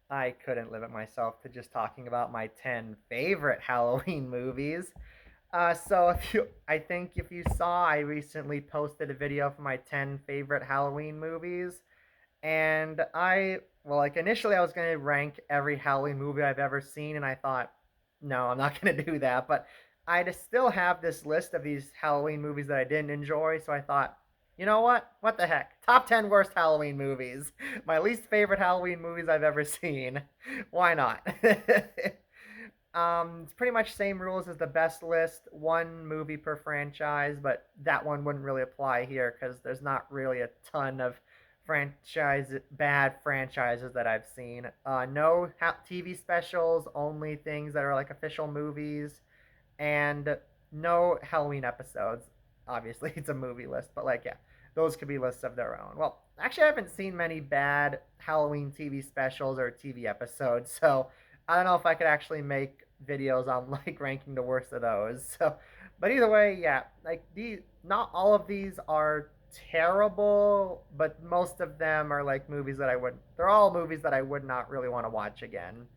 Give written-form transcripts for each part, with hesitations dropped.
I couldn't limit myself to just talking about my 10 favorite Halloween movies. I think if you saw, I recently posted a video for my 10 favorite Halloween movies. And initially I was going to rank every Halloween movie I've ever seen, and I thought, no, I'm not going to do that. But I just still have this list of these Halloween movies that I didn't enjoy, so I thought, you know what? What the heck? Top 10 worst Halloween movies. My least favorite Halloween movies I've ever seen. Why not? It's pretty much same rules as the best list, one movie per franchise, but that one wouldn't really apply here because there's not really a ton of bad franchises that I've seen. No TV specials, only things that are like official movies, and no Halloween episodes. Obviously, it's a movie list, but like, yeah, those could be lists of their own. Well, actually, I haven't seen many bad Halloween TV specials or TV episodes, so I don't know if I could actually make videos on like ranking the worst of those. So, but either way, yeah, like not all of these are terrible, but most of them are like movies that I would. They're all movies that I would not really want to watch again.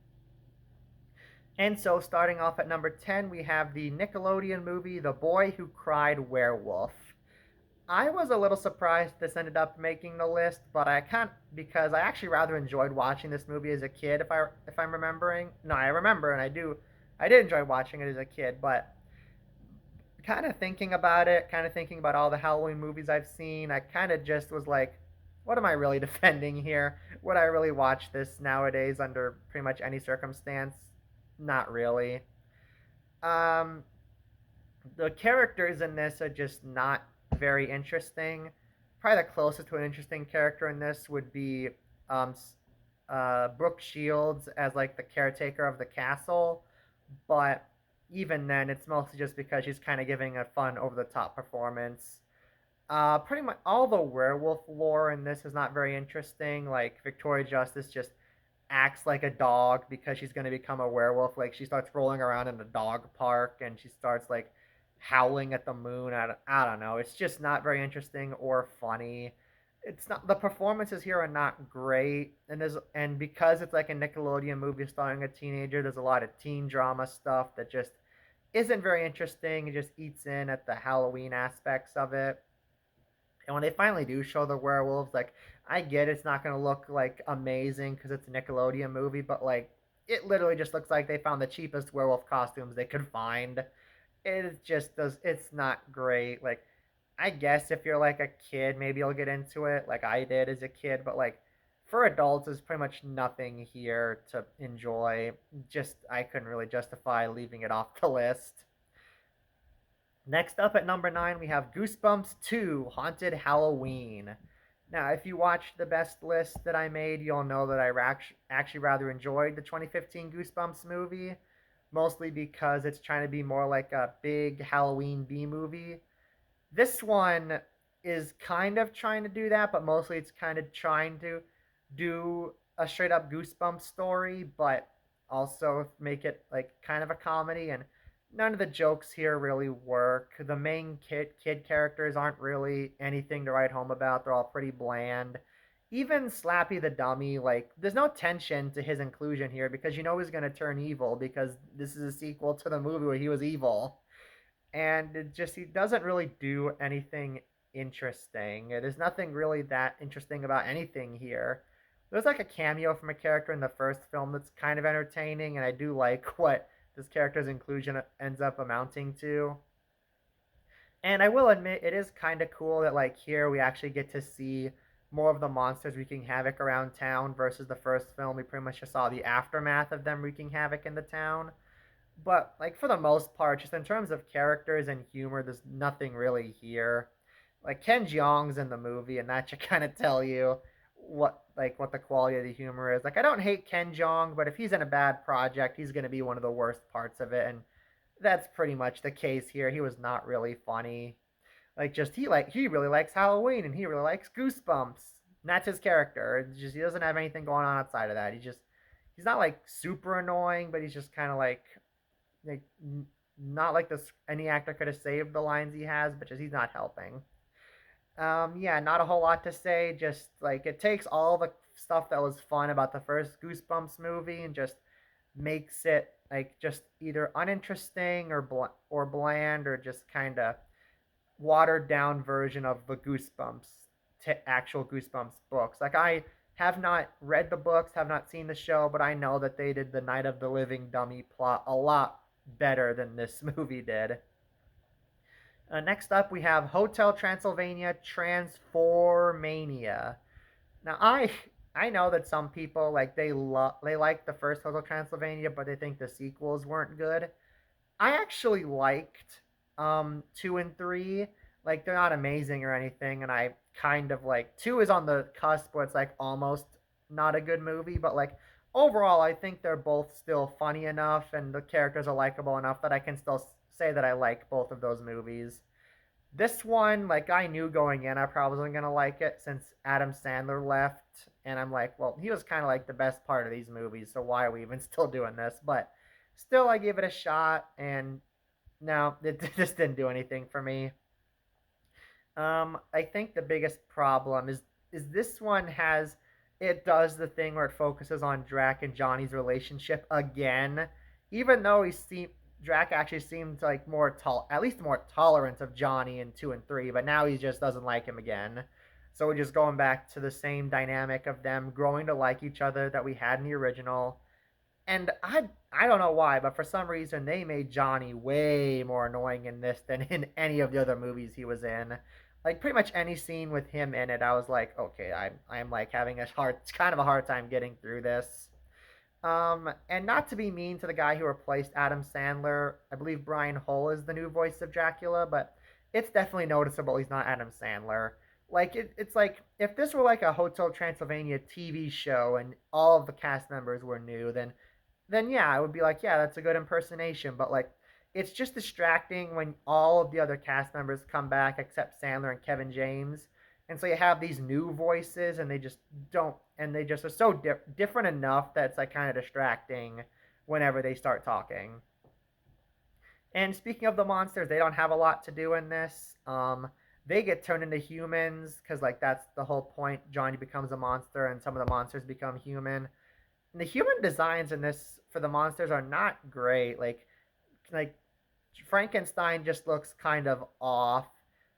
And so, starting off at number 10, we have the Nickelodeon movie The Boy Who Cried Werewolf. I was a little surprised this ended up making the list, but I can't because I actually rather enjoyed watching this movie as a kid. If I'm remembering, no, I remember, and I did enjoy watching it as a kid. But kind of thinking about it, kind of thinking about all the Halloween movies I've seen, I kind of just was like, what am I really defending here? Would I really watch this nowadays under pretty much any circumstance? Not really. Um, the characters in this are just not very interesting. Probably the closest to an interesting character in this would be um, Brooke Shields as like the caretaker of the castle, but even then, it's mostly just because she's kind of giving a fun, over the top performance. Pretty much all the werewolf lore in this is not very interesting. Like Victoria Justice just acts like a dog because she's going to become a werewolf. Like she starts rolling around in the dog park and she starts like howling at the moon. I don't know. It's just not very interesting or funny. It's not the performances here are not great, and because it's like a Nickelodeon movie starring a teenager, there's a lot of teen drama stuff that just isn't very interesting. It just eats in at the Halloween aspects of it. And when they finally do show the werewolves, like I get it's not gonna look like amazing because it's a Nickelodeon movie, but like it literally just looks like they found the cheapest werewolf costumes they could find. It just does. It's not great. Like I guess if you're like a kid, maybe you'll get into it, like I did as a kid. But like for adults, there's pretty much nothing here to enjoy. Just I couldn't really justify leaving it off the list. Next up at number 9, we have Goosebumps 2 Haunted Halloween. Now, if you watched the best list that I made, you'll know that I actually rather enjoyed the 2015 Goosebumps movie, mostly because it's trying to be more like a big Halloween B movie. This one is kind of trying to do that, but mostly it's kind of trying to do a straight up Goosebumps story, but also make it like kind of a comedy. And none of the jokes here really work. The main kid characters aren't really anything to write home about. They're all pretty bland. Even Slappy the Dummy, like, there's no tension to his inclusion here because you know he's going to turn evil because this is a sequel to the movie where he was evil. And it just, he doesn't really do anything interesting. There's nothing really that interesting about anything here. There's like a cameo from a character in the first film that's kind of entertaining, and I do like what this character's inclusion ends up amounting to. And I will admit, it is kind of cool that like here we actually get to see more of the monsters wreaking havoc around town versus the first film. We pretty much just saw the aftermath of them wreaking havoc in the town. But like for the most part, just in terms of characters and humor, there's nothing really here. Like Ken Jeong's in the movie, and that should kind of tell you what the quality of the humor is. Like I don't hate Ken Jeong, but if he's in a bad project, he's gonna be one of the worst parts of it, and that's pretty much the case here. He was not really funny. Like just he really likes Halloween and he really likes Goosebumps. And that's his character. It's just he doesn't have anything going on outside of that. He's not like super annoying, but he's just kind of like not like this any actor could have saved the lines he has, but just he's not helping. Yeah, not a whole lot to say. Just like it takes all the stuff that was fun about the first Goosebumps movie and just makes it like just either uninteresting or or bland or just kind of watered down version of the Goosebumps actual Goosebumps books. Like I have not read the books, have not seen the show, but I know that they did the Night of the Living Dummy plot a lot better than this movie did. Next up, we have Hotel Transylvania Transformania. Now, I know that some people like they like the first Hotel Transylvania, but they think the sequels weren't good. I actually liked 2 and 3. Like they're not amazing or anything, and I kind of like 2 is on the cusp where it's like almost not a good movie, but like overall, I think they're both still funny enough, and the characters are likable enough that I can still say that I like both of those movies. This one, like I knew going in, I probably wasn't gonna like it since Adam Sandler left, and I'm like, well, he was kind of like the best part of these movies, so why are we even still doing this? But still, I gave it a shot, and no, it just didn't do anything for me. I think the biggest problem is this one has it does the thing where it focuses on Drac and Johnny's relationship again, even though Drac actually seemed like at least more tolerant of Johnny in 2 and 3, but now he just doesn't like him again. So we're just going back to the same dynamic of them growing to like each other that we had in the original. And I don't know why, but for some reason they made Johnny way more annoying in this than in any of the other movies he was in. Like pretty much any scene with him in it, I was like, okay, I'm like having kind of a hard time getting through this. And not to be mean to the guy who replaced Adam Sandler, I believe Brian Hull is the new voice of Dracula, but it's definitely noticeable he's not Adam Sandler. Like it's like if this were like a Hotel Transylvania TV show and all of the cast members were new, then yeah, I would be like, yeah, that's a good impersonation. But like, it's just distracting when all of the other cast members come back except Sandler and Kevin James, and so you have these new voices, and they just don't, and they just are so different enough that it's like kind of distracting whenever they start talking. And speaking of the monsters, they don't have a lot to do in this. They get turned into humans because like that's the whole point. Johnny becomes a monster, and some of the monsters become human. And the human designs in this for the monsters are not great. Like Frankenstein just looks kind of off.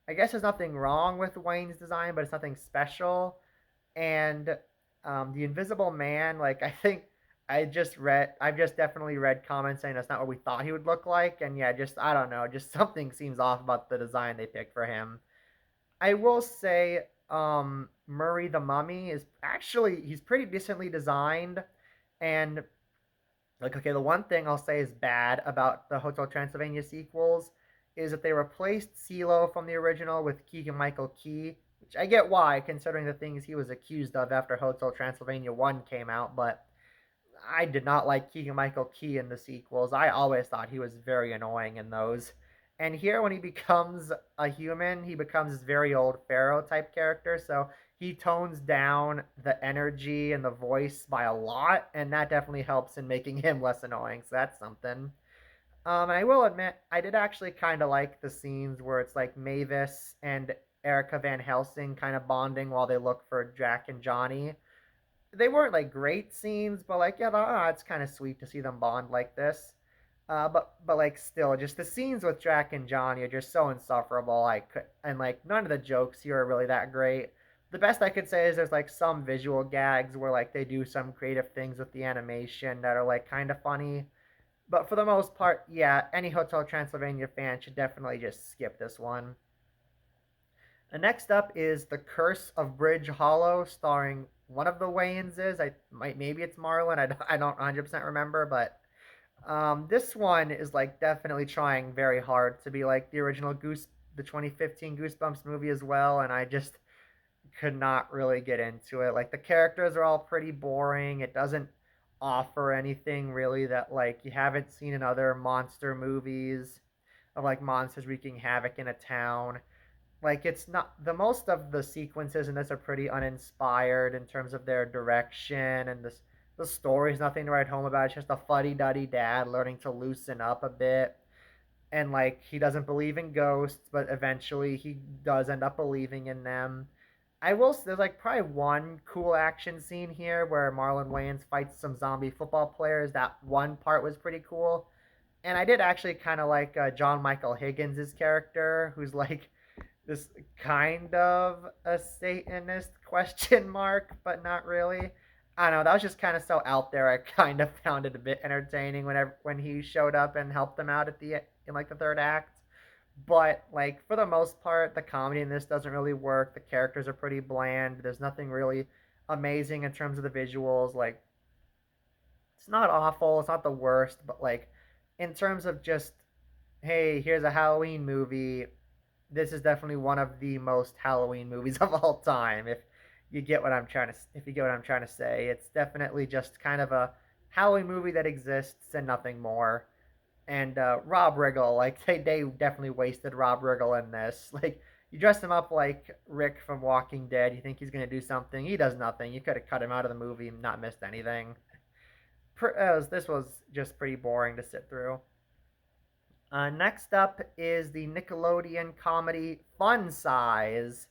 I guess there's nothing wrong with Wayne's design, but it's nothing special. And the Invisible Man, like I think I've just definitely read comments saying that's not what we thought he would look like, and yeah, just I don't know, just something seems off about the design they picked for him. I will say, Murray the Mummy is actually he's pretty decently designed, and like, okay, the one thing I'll say is bad about the Hotel Transylvania sequels is that they replaced CeeLo from the original with Keegan Michael Key, which I get why, considering the things he was accused of after Hotel Transylvania 1 came out, but I did not like Keegan Michael Key in the sequels. I always thought he was very annoying in those. And here, when he becomes a human, he becomes this very old Pharaoh type character. So he tones down the energy and the voice by a lot, and that definitely helps in making him less annoying. So that's something. And I will admit, I did actually kind of like the scenes where it's like Mavis and Erica Van Helsing kind of bonding while they look for Jack and Johnny. They weren't like great scenes, but like yeah, it's kind of sweet to see them bond like this. But like still, just the scenes with Jack and Johnny are just so insufferable. And like none of the jokes here are really that great. The best I could say is there's like some visual gags where like they do some creative things with the animation that are like kind of funny. But for the most part, yeah, any Hotel Transylvania fan should definitely just skip this one. And next up is The Curse of Bridge Hollow, starring one of the Wayneses. Maybe it's Marlon. I don't 100% remember, but this one is like definitely trying very hard to be like the original the 2015 Goosebumps movie as well, and I just could not really get into it. Like the characters are all pretty boring. It doesn't offer anything really that like you haven't seen in other monster movies of like monsters wreaking havoc in a town. Like it's not the most of the sequences in this are pretty uninspired in terms of their direction, and the story's nothing to write home about. It's just a fuddy duddy dad learning to loosen up a bit, and like he doesn't believe in ghosts, but eventually he does end up believing in them. there's like probably one cool action scene here where Marlon Wayans fights some zombie football players. That one part was pretty cool. And I did actually kind of like John Michael Higgins' character, who's like this kind of a Satanist question mark, but not really. I don't know. That was just kind of so out there. I kind of found it a bit entertaining when he showed up and helped them out at the in like the third act. But like for the most part, the comedy in this doesn't really work. The characters are pretty bland. There's nothing really amazing in terms of the visuals. Like it's not awful. It's not the worst, but like in terms of just hey, here's a Halloween movie. This is definitely one of the most Halloween movies of all time. If you get what I'm trying to say, it's definitely just kind of a Halloween movie that exists and nothing more. And Rob Riggle, like they definitely wasted Rob Riggle in this. Like you dress him up like Rick from Walking Dead. You think he's gonna do something? He does nothing. You could have cut him out of the movie and not missed anything. This was just pretty boring to sit through. Next up is the Nickelodeon comedy Fun Size.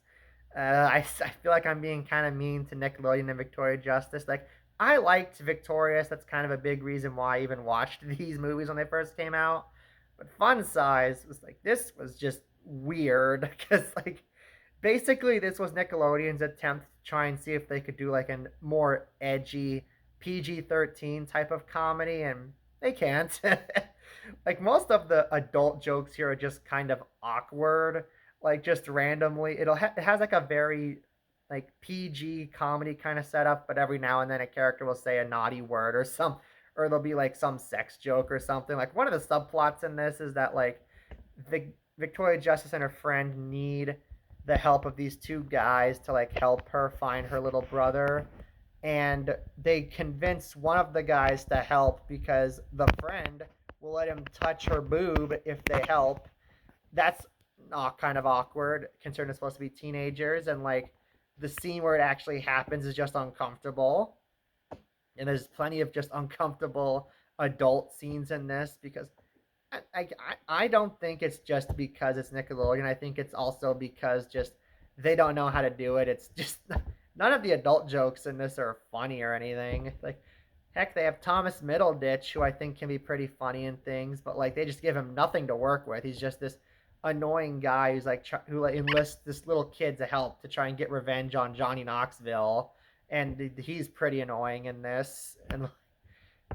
I feel like I'm being kind of mean to Nickelodeon and Victoria Justice. Like, I liked Victorious. That's kind of a big reason why I even watched these movies when they first came out. But Fun Size was like, this was just weird. Because, like, basically, this was Nickelodeon's attempt to try and see if they could do, like, a more edgy PG-13 type of comedy. And they can't. Like, most of the adult jokes here are just kind of awkward like just randomly. It has like a very like PG comedy kind of setup, but every now and then a character will say a naughty word or there'll be like some sex joke or something. Like one of the subplots in this is that like Victoria Justice and her friend need the help of these two guys to like help her find her little brother. And they convince one of the guys to help because the friend will let him touch her boob if they help. That's kind of awkward considering it's supposed to be teenagers and like the scene where it actually happens is just uncomfortable and there's plenty of just uncomfortable adult scenes in this because I, I don't think it's just because it's Nickelodeon. I think it's also because just they don't know how to do it. It's just none of the adult jokes in this are funny or anything. Like heck, they have Thomas Middleditch, who I think can be pretty funny in things, but like they just give him nothing to work with. He's just this annoying guy who's like who like enlists this little kid to help to try and get revenge on Johnny Knoxville, and he's pretty annoying in this. And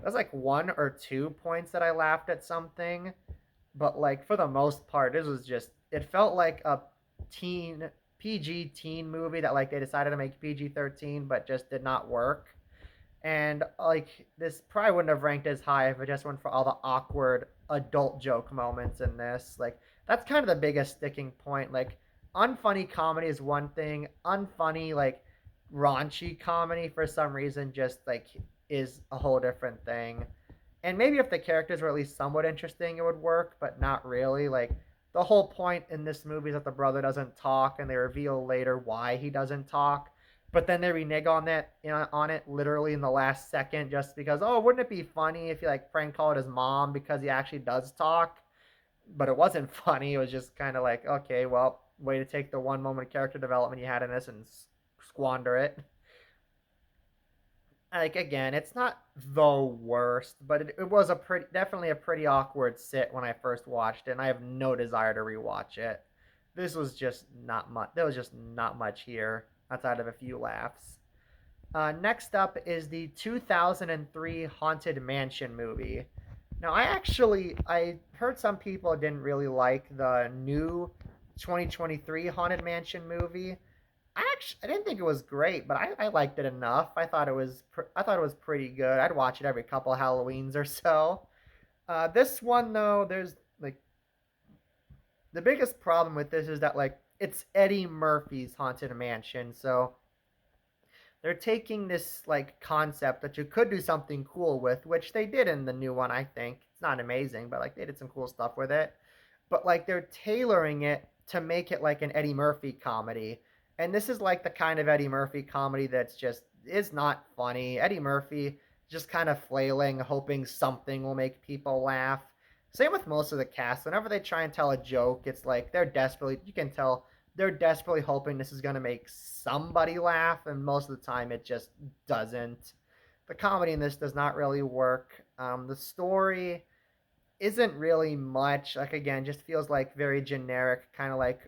there's like one or two points that I laughed at something, but like for the most part, this was just it felt like a teen PG teen movie that like they decided to make PG-13, but just did not work. And like this probably wouldn't have ranked as high if it just went for all the awkward adult joke moments in this. Like that's kind of the biggest sticking point. Like unfunny comedy is one thing, unfunny like raunchy comedy for some reason just like is a whole different thing. And maybe if the characters were at least somewhat interesting, it would work, but not really. Like the whole point in this movie is that the brother doesn't talk, and they reveal later why he doesn't talk. But then they renege on that on it literally in the last second, just because wouldn't it be funny if he like prank called his mom because he actually does talk? But it wasn't funny. It was just kind of like okay, well, way to take the one moment of character development you had in this and squander it. Like again, it's not the worst, but it was a pretty definitely a pretty awkward sit when I first watched it, and I have no desire to rewatch it. This was just not much. There was just not much here outside of a few laughs. Next up is the 2003 Haunted Mansion movie. Now, I heard some people didn't really like the new 2023 Haunted Mansion movie. I didn't think it was great, but I liked it enough. I thought it was pretty good. I'd watch it every couple of Halloweens or so. This one though, there's like the biggest problem with this is that like it's Eddie Murphy's Haunted Mansion, so they're taking this like concept that you could do something cool with, which they did in the new one. I think it's not amazing, but like they did some cool stuff with it. But like they're tailoring it to make it like an Eddie Murphy comedy. And this is like the kind of Eddie Murphy comedy that's just is not funny. Eddie Murphy just kind of flailing, hoping something will make people laugh. Same with most of the cast. Whenever they try and tell a joke, it's like they're desperately you can tell they're desperately hoping this is going to make somebody laugh, and most of the time it just doesn't. The comedy in this does not really work. The story isn't really much. Like, again, just feels like very generic, kind of like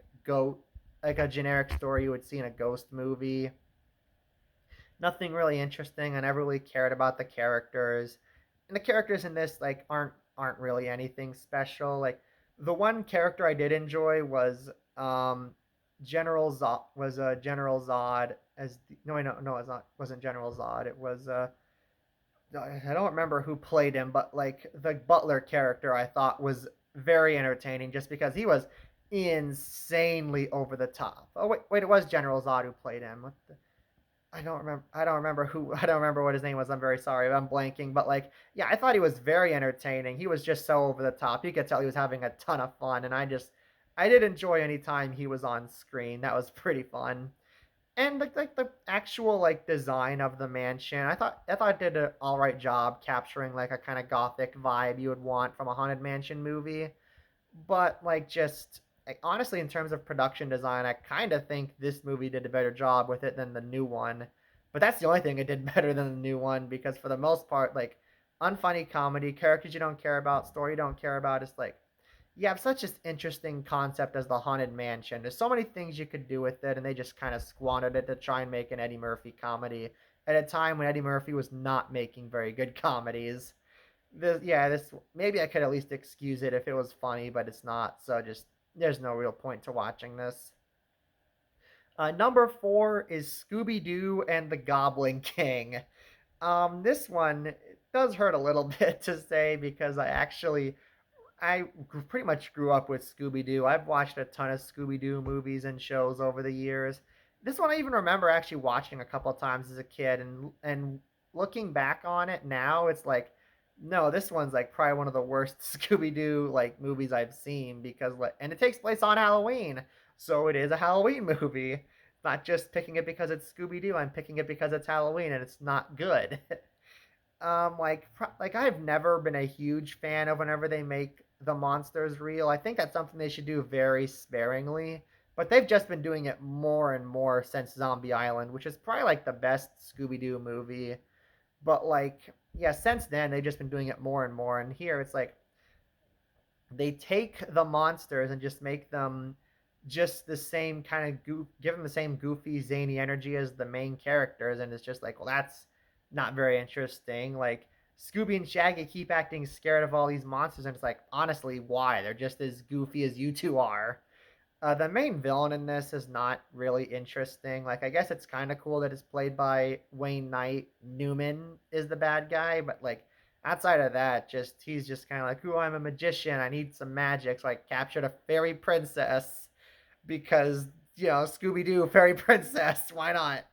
like a generic story you would see in a ghost movie. Nothing really interesting. I never really cared about the characters, and the characters in this like aren't really anything special. Like, the one character I did enjoy was General Zod. Was General Zod as no, it's not, wasn't General Zod. It was I don't remember who played him, but like the Butler character I thought was very entertaining just because he was insanely over the top. Oh wait, it was General Zod who played him. What the, I don't remember. I don't remember who. I don't remember what his name was. I'm very sorry. I'm blanking. But like, yeah, I thought he was very entertaining. He was just so over the top. You could tell he was having a ton of fun, and I did enjoy any time he was on screen. That was pretty fun. And like the actual like design of the mansion, I thought it did an all right job capturing like a kind of gothic vibe you would want from a haunted mansion movie. But like just like, honestly, in terms of production design, I kind of think this movie did a better job with it than the new one. But that's the only thing it did better than the new one because for the most part, like unfunny comedy, characters you don't care about, story you don't care about, it's like you have such an interesting concept as the haunted mansion. There's so many things you could do with it, and they just kind of squandered it to try and make an Eddie Murphy comedy at a time when Eddie Murphy was not making very good comedies. This maybe I could at least excuse it if it was funny, but it's not. So just there's no real point to watching this. Number four is Scooby Doo and the Goblin King. This one does hurt a little bit to say because pretty much grew up with Scooby Doo. I've watched a ton of Scooby Doo movies and shows over the years. This one I even remember actually watching a couple of times as a kid, and looking back on it now, it's like, no, this one's like probably one of the worst Scooby Doo like movies I've seen because and it takes place on Halloween, so it is a Halloween movie. Not just picking it because it's Scooby Doo. I'm picking it because it's Halloween and it's not good. Like I've never been a huge fan of whenever they make the monsters real. I think that's something they should do very sparingly. But they've just been doing it more and more since Zombie Island, which is probably like the best Scooby Doo movie. But like, yeah, since then they've just been doing it more and more. And here it's like they take the monsters and just make them just the same kind of give them the same goofy, zany energy as the main characters, and it's just like, well, that's not very interesting. Like Scooby and Shaggy keep acting scared of all these monsters, and it's like, honestly, why? They're just as goofy as you two are. The main villain in this is not really interesting. Like, I guess it's kind of cool that it's played by Wayne Knight. Newman is the bad guy, but like outside of that, just he's just kind of like, "Oh, I'm a magician. I need some magic, so I captured a fairy princess because Scooby Doo fairy princess. Why not?"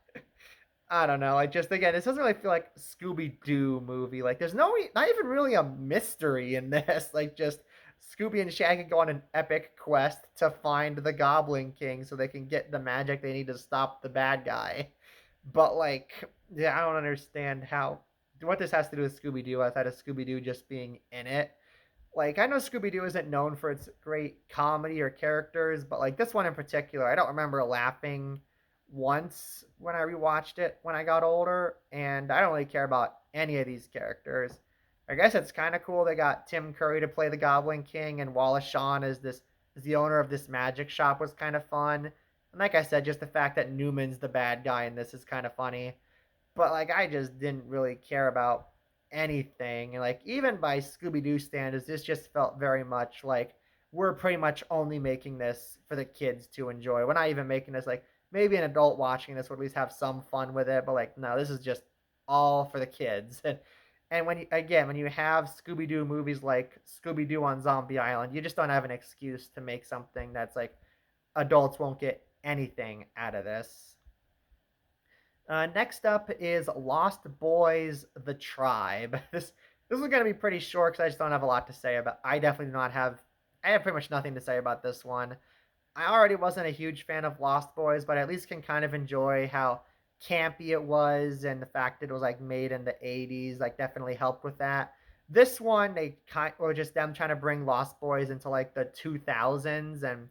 I don't know. Like, just again, this doesn't really feel like Scooby Doo movie. Like, there's not even really a mystery in this. Like, just Scooby and Shaggy go on an epic quest to find the Goblin King so they can get the magic they need to stop the bad guy. But like, yeah, I don't understand how what this has to do with Scooby Doo outside of Scooby Doo just being in it. Like, I know Scooby Doo isn't known for its great comedy or characters, but like this one in particular, I don't remember laughing once when I rewatched it when I got older, and I don't really care about any of these characters. I guess it's kind of cool they got Tim Curry to play the Goblin King, and Wallace Shawn is the owner of this magic shop was kind of fun. And like I said, just the fact that Newman's the bad guy in this is kind of funny. But like I just didn't really care about anything. And like even by Scooby Doo standards, this just felt very much like we're pretty much only making this for the kids to enjoy. We're not even making this like maybe an adult watching this would at least have some fun with it, but like no, this is just all for the kids. And when you have Scooby Doo movies like Scooby Doo on Zombie Island, you just don't have an excuse to make something that's like adults won't get anything out of this. Next up is Lost Boys: The Tribe. This is going to be pretty short because I just don't have a lot to say about. I definitely do not have. I have pretty much nothing to say about this one. I already wasn't a huge fan of Lost Boys, but I at least can kind of enjoy how campy it was and the fact that it was like made in the 80s like definitely helped with that. This one they kind or just them trying to bring Lost Boys into like the 2000s, and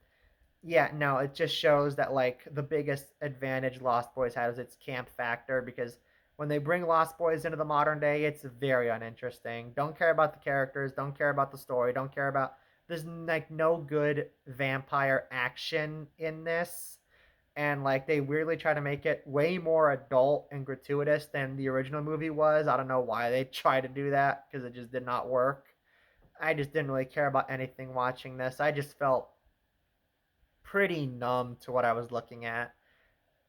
Yeah, no, it just shows that like the biggest advantage Lost Boys had is its camp factor because when they bring Lost Boys into the modern day, it's very uninteresting. Don't care about the characters, don't care about the story, don't care about there's like no good vampire action in this. And like they weirdly try to make it way more adult and gratuitous than the original movie was. I don't know why they tried to do that because it just did not work. I just didn't really care about anything watching this. I just felt pretty numb to what I was looking at.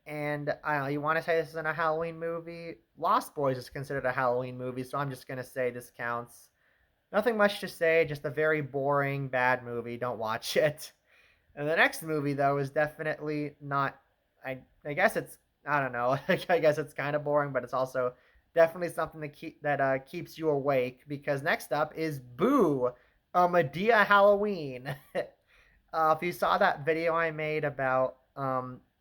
And I don't know, you want to say this isn't a Halloween movie? Lost Boys is considered a Halloween movie, so I'm just going to say this counts. Nothing much to say, just a very boring, bad movie. Don't watch it. And the next movie, though, is definitely not. I guess it's. I don't know. I guess it's kind of boring, but it's also definitely something that keeps you awake because next up is Boo, a Medea Halloween. If you saw that video I made about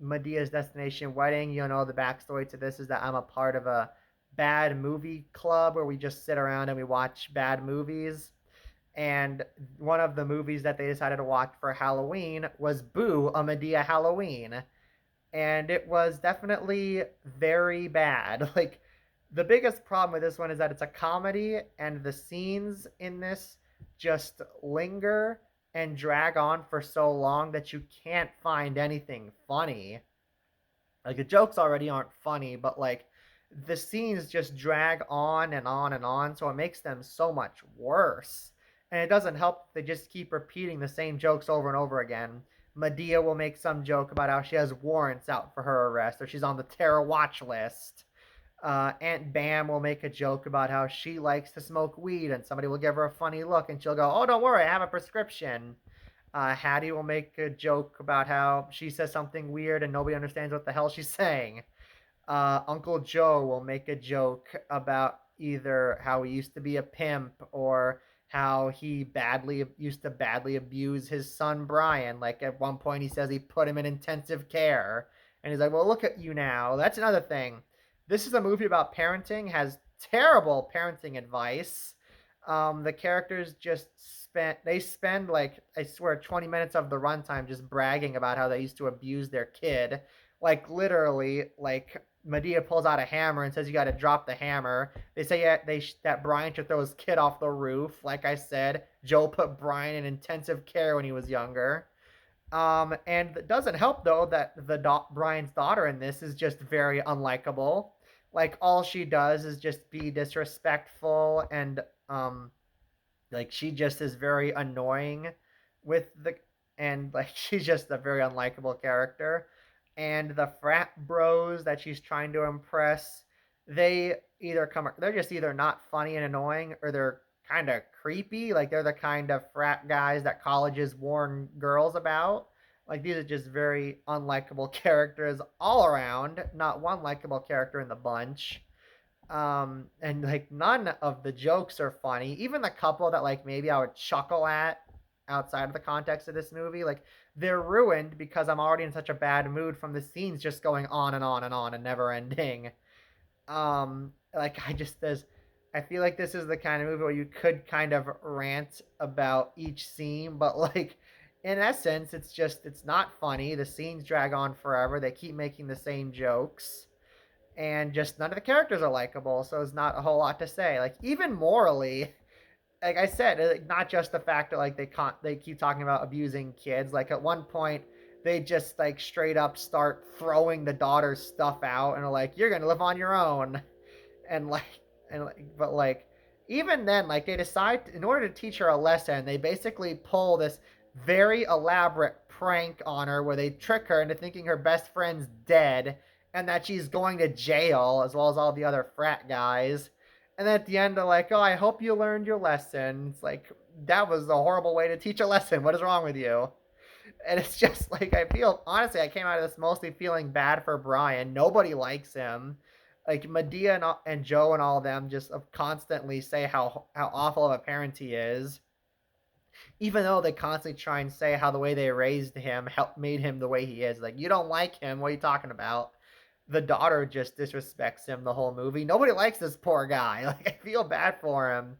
Medea's Destination Wedding, you'll know the backstory to this is that I'm a part of a bad movie club where we just sit around and we watch bad movies. And one of the movies that they decided to watch for Halloween was Boo, a Medea Halloween. And it was definitely very bad. Like, the biggest problem with this one is that it's a comedy, and the scenes in this just linger and drag on for so long that you can't find anything funny. Like, the jokes already aren't funny, but like, the scenes just drag on and on and on, so it makes them so much worse. And it doesn't help they just keep repeating the same jokes over and over again. Medea will make some joke about how she has warrants out for her arrest or she's on the terror watch list. Aunt Bam will make a joke about how she likes to smoke weed and somebody will give her a funny look and she'll go, "Oh, don't worry, I have a prescription." Hattie will make a joke about how she says something weird and nobody understands what the hell she's saying. Uncle Joe will make a joke about either how he used to be a pimp or how he badly used to badly abuse his son Brian. Like at one point, he says he put him in intensive care, and he's like, "Well, look at you now." That's another thing. This is a movie about parenting. Has terrible parenting advice. The characters just spend like I swear 20 minutes of the runtime just bragging about how they used to abuse their kid. Like literally, like Medea pulls out a hammer and says you got to drop the hammer. They say yeah, that Brian should throw his kid off the roof. Like I said, Joe put Brian in intensive care when he was younger. And it doesn't help though that Brian's daughter in this is just very unlikable. Like all she does is just be disrespectful and like she just is very annoying with the and like she's just a very unlikable character. And the frat bros that she's trying to impress, they're just either not funny and annoying or they're kind of creepy. Like they're the kind of frat guys that colleges warn girls about. Like these are just very unlikable characters all around. Not one likable character in the bunch. And like none of the jokes are funny. Even the couple that like maybe I would chuckle at outside of the context of this movie, like they're ruined because I'm already in such a bad mood from the scenes just going on and on and on and never ending. Like I feel like this is the kind of movie where you could kind of rant about each scene, but like in essence, it's not funny. The scenes drag on forever. They keep making the same jokes and just none of the characters are likable, so it's not a whole lot to say. Like even morally, like I said, not just the fact that like they keep talking about abusing kids. Like at one point, they just like straight up start throwing the daughter's stuff out and are like, "You're gonna live on your own," and but like even then, like they decide in order to teach her a lesson, they basically pull this very elaborate prank on her where they trick her into thinking her best friend's dead and that she's going to jail as well as all the other frat guys. And then at the end, they're like, "Oh, I hope you learned your lesson." It's like that was a horrible way to teach a lesson. What is wrong with you? And it's just like I feel honestly, I came out of this mostly feeling bad for Brian. Nobody likes him. Like Medea and Joe and all of them just constantly say how awful of a parent he is, even though they constantly try and say how the way they raised him helped made him the way he is. Like you don't like him. What are you talking about? The daughter just disrespects him the whole movie. Nobody likes this poor guy. Like I feel bad for him.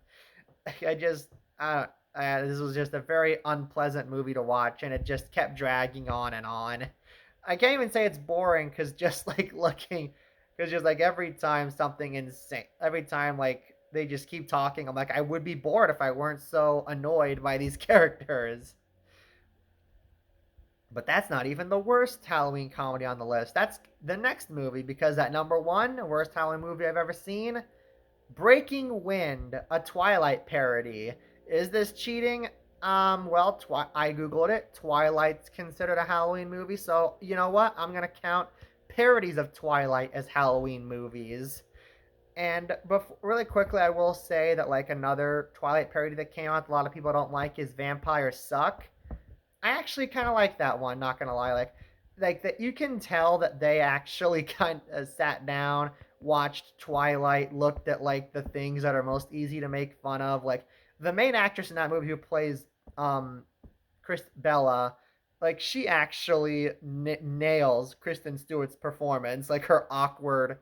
I just This was just a very unpleasant movie to watch, and it just kept dragging on and on. I can't even say it's boring because just like looking, because just like every time something insane, every time like they just keep talking, I'm like, I would be bored if I weren't so annoyed by these characters. But that's not even the worst Halloween comedy on the list. That's the next movie because at number one, worst Halloween movie I've ever seen, Breaking Wind, a Twilight parody. Is this cheating? Well, I googled it. Twilight's considered a Halloween movie, so you know what? I'm gonna count parodies of Twilight as Halloween movies. And really quickly, I will say that like another Twilight parody that came out, a lot of people don't like is Vampires Suck. I actually kind of like that one. Not gonna lie, like that you can tell that they actually kind of sat down, watched Twilight, looked at like the things that are most easy to make fun of. Like the main actress in that movie who plays um Chris Bella, like she actually nails Kristen Stewart's performance. Like her awkward,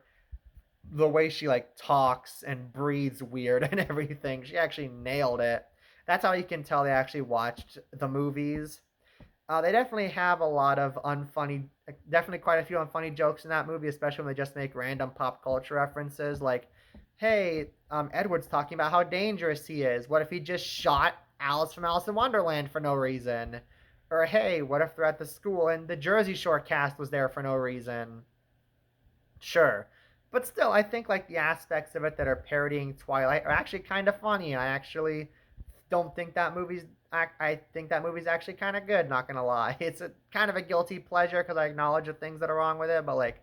the way she like talks and breathes weird and everything. She actually nailed it. That's how you can tell they actually watched the movies. They definitely have a lot of unfunny, definitely quite a few unfunny jokes in that movie, especially when they just make random pop culture references like, hey, Edward's talking about how dangerous he is. What if he just shot Alice from Alice in Wonderland for no reason? Or hey, what if they're at the school and the Jersey Shore cast was there for no reason? Sure. But still, I think like the aspects of it that are parodying Twilight are actually kind of funny. I actually don't think that movie's. I think that movie's actually kind of good. Not gonna lie, it's a kind of a guilty pleasure because I acknowledge the things that are wrong with it. But like,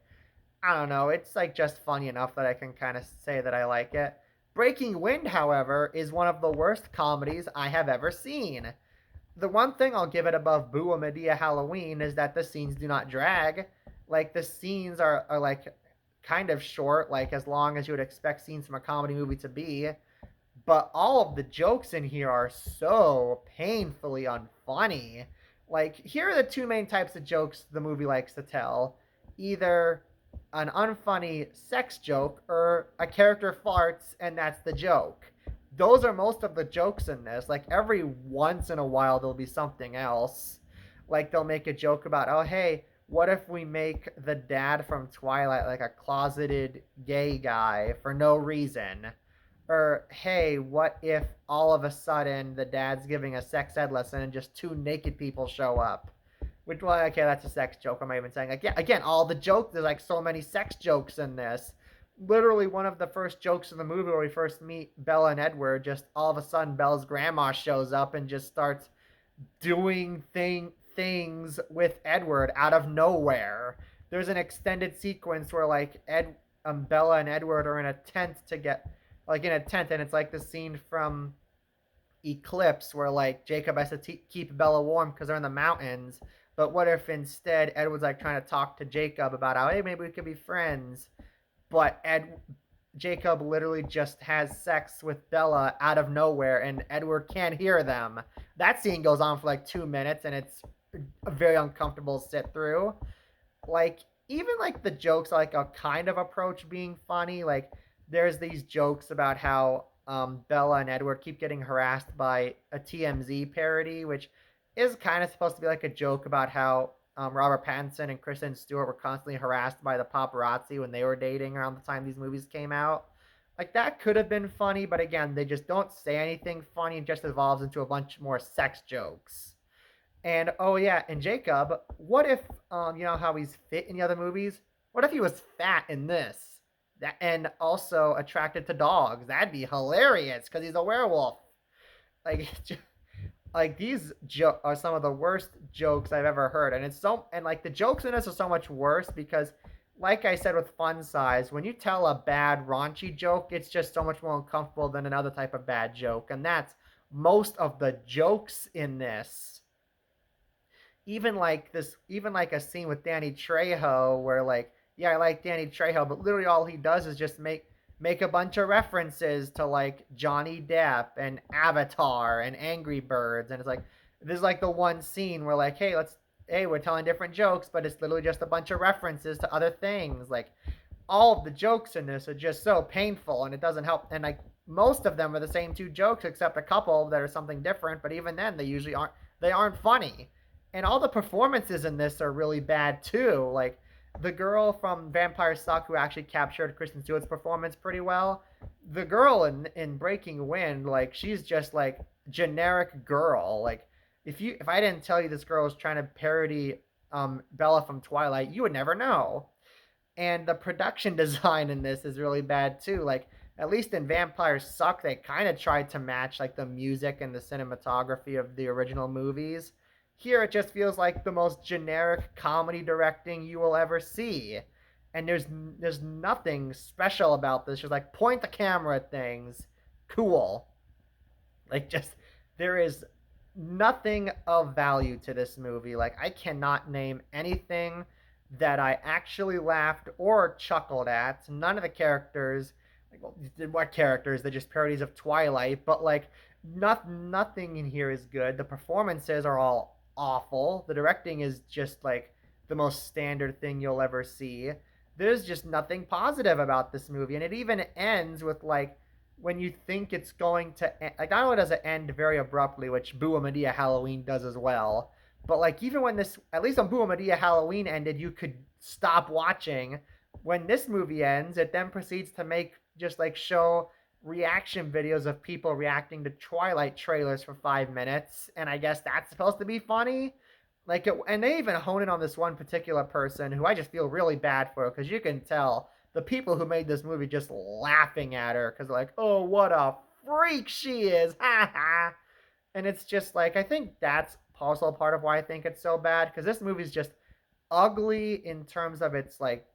I don't know, it's like just funny enough that I can kind of say that I like it. Breaking Wind, however, is one of the worst comedies I have ever seen. The one thing I'll give it above Boo and Medea Halloween is that the scenes do not drag. Like the scenes are like kind of short, like as long as you would expect scenes from a comedy movie to be. But all of the jokes in here are so painfully unfunny. Like here are the two main types of jokes the movie likes to tell. Either an unfunny sex joke or a character farts and that's the joke. Those are most of the jokes in this. Like every once in a while there'll be something else. Like they'll make a joke about, oh hey, what if we make the dad from Twilight like a closeted gay guy for no reason? Or hey, what if all of a sudden the dad's giving a sex ed lesson and just two naked people show up? Which, well, okay, that's a sex joke. I'm not even saying like, yeah, again, all the jokes. There's like so many sex jokes in this. Literally, one of the first jokes in the movie where we first meet Bella and Edward, just all of a sudden Bella's grandma shows up and just starts doing things with Edward out of nowhere. There's an extended sequence where like Bella and Edward are in a tent to get like in a tent, and it's like the scene from Eclipse where like Jacob has to keep Bella warm because they're in the mountains. But what if instead Edward's like trying to talk to Jacob about how hey maybe we could be friends, but Jacob literally just has sex with Bella out of nowhere, and Edward can't hear them. That scene goes on for like 2 minutes, and it's a very uncomfortable to sit through. Like even like the jokes like a kind of approach being funny. Like there's these jokes about how Bella and Edward keep getting harassed by a TMZ parody, which is kind of supposed to be like a joke about how Robert Pattinson and Kristen Stewart were constantly harassed by the paparazzi when they were dating around the time these movies came out. Like that could have been funny, but again, they just don't say anything funny. It just evolves into a bunch more sex jokes. And oh yeah, and Jacob, what if you know how he's fit in the other movies? What if he was fat in this? That and also attracted to dogs? That'd be hilarious because he's a werewolf. Like like these are some of the worst jokes I've ever heard, and it's so and like the jokes in this are so much worse because, like I said with Fun Size, when you tell a bad raunchy joke, it's just so much more uncomfortable than another type of bad joke, and that's most of the jokes in this. Even like a scene with Danny Trejo where like yeah I like Danny Trejo, but literally all he does is just make a bunch of references to like Johnny Depp and Avatar and Angry Birds, and it's like there's like the one scene where like hey we're telling different jokes, but it's literally just a bunch of references to other things. Like all of the jokes in this are just so painful, and it doesn't help. And like most of them are the same two jokes, except a couple that are something different. But even then, they usually aren't. They aren't funny, and all the performances in this are really bad too. Like the girl from Vampire Suck, who actually captured Kristen Stewart's performance pretty well. The girl in Breaking Wind, like she's just like generic girl. Like if I didn't tell you this girl was trying to parody Bella from Twilight, you would never know. And the production design in this is really bad too. Like at least in Vampire Suck, they kind of tried to match like the music and the cinematography of the original movies. Here, it just feels like the most generic comedy directing you will ever see, and there's nothing special about this. Just like point the camera at things, cool. Like just there is nothing of value to this movie. Like I cannot name anything that I actually laughed or chuckled at. None of the characters, like well, what characters? They're just parodies of Twilight. But like, nothing in here is good. The performances are all awful. The directing is just like the most standard thing you'll ever see. There's just nothing positive about this movie, and it even ends with like when you think it's going to end, like not only does it end very abruptly, which Boo Madea Halloween does as well, but like even when this, at least on Boo Madea Halloween ended, you could stop watching. When this movie ends, it then proceeds to make just like show reaction videos of people reacting to Twilight trailers for 5 minutes, and I guess that's supposed to be funny. Like, and they even hone in on this one particular person who I just feel really bad for because you can tell the people who made this movie just laughing at her because like, oh, what a freak she is, ha ha. And it's just like I think that's also part of why I think it's so bad because this movie's just ugly in terms of its like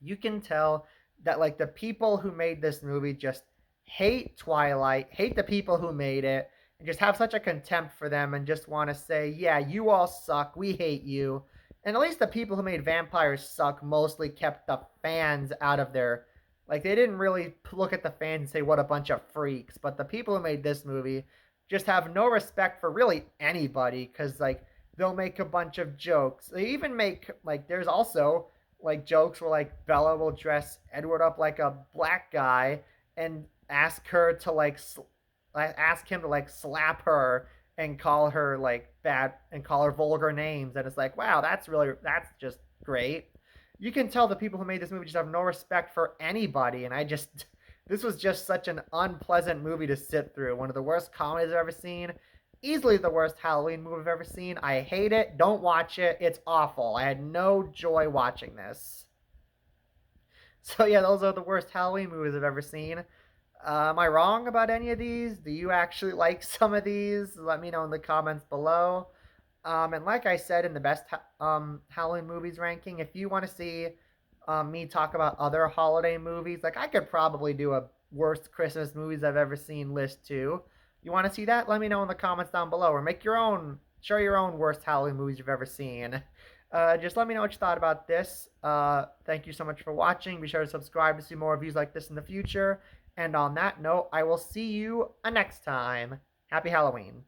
you can tell that like the people who made this movie just hate Twilight, hate the people who made it, and just have such a contempt for them and just want to say, yeah, you all suck, we hate you. And at least the people who made Vampires Suck mostly kept the fans out of their like they didn't really look at the fans and say what a bunch of freaks, but the people who made this movie just have no respect for really anybody cuz like they'll make a bunch of jokes. They even make like there's also like jokes where like Bella will dress Edward up like a black guy and ask her to like ask him to like slap her and call her like bad and call her vulgar names, and it's like wow, that's just great. You can tell the people who made this movie just have no respect for anybody, and I just this was just such an unpleasant movie to sit through. One of the worst comedies I've ever seen, easily the worst Halloween movie I've ever seen. I hate it. Don't watch it. It's awful. I had no joy watching this. So yeah, those are the worst Halloween movies I've ever seen. Am I wrong about any of these? Do you actually like some of these? Let me know in the comments below. And like I said in the best Halloween movies ranking, if you want to see me talk about other holiday movies, like I could probably do a worst Christmas movies I've ever seen list too. You want to see that? Let me know in the comments down below, or make your own, share your own worst Halloween movies you've ever seen. Just let me know what you thought about this. Thank you so much for watching. Be sure to subscribe to see more reviews like this in the future. And on that note, I will see you next time. Happy Halloween.